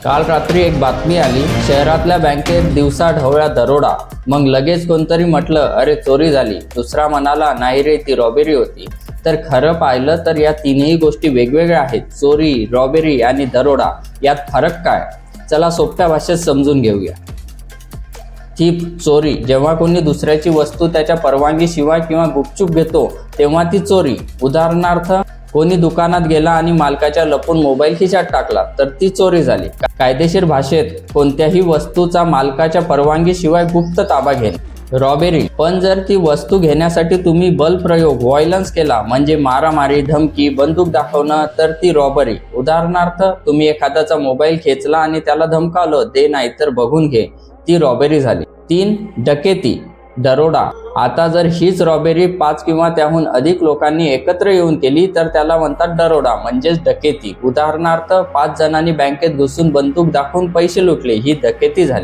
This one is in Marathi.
काल रात्री एक बातमी आली, शहरातल्या बँकेत दिवसाढवळ्या दरोडा. मग लगेच कोणतरी म्हटलं, अरे चोरी झाली. दुसरा म्हणाला, नाही रे, ती रॉबेरी होती. तर खरं पाहिलं तर या तीनही गोष्टी वेगवेगळ्या आहेत. चोरी, रॉबेरी आणि दरोडा यात फरक काय? चला सोप्या भाषेत समजून घेऊया. थीफ, चोरी. जेव्हा कोणी दुसऱ्याची वस्तू त्याच्या परवानगीशिवाय किंवा गुपचूप घेतो तेव्हा ती चोरी. उदाहरणार्थ, कोणी दुकानात गेला आणि मालकाच्या लपून मोबाईल खिशात टाकला तर ती चोरी झाली. कायदेशीर भाषेत कोणत्याही वस्तूचा मालकाच्या परवानगीशिवाय गुप्त ताबा घेणे. रॉबेरी, पण जर ती वस्तू घेण्यासाठी तुम्ही बलप्रयोग, व्हायलन्स केला, म्हणजे मारामारी, धमकी, बंदूक दाखवणं, तर ती रॉबरी. उदाहरणार्थ, तुम्ही एखाद्याचा मोबाईल खेचला आणि त्याला धमकावलं, दे नाही तर बघून घे, ती रॉबेरी झाली. 3. डकेती, दरोडा. आता जर हीच रॉबेरी 5 किंवा त्याहून अधिक लोकांनी एकत्र येऊन केली तर त्याला म्हणतात दरोडा, म्हणजेच डकेती. उदाहरणार्थ, 5 जणांनी बँकेत घुसून बंदूक दाखवून पैसे लुटले, ही डकेती झाली.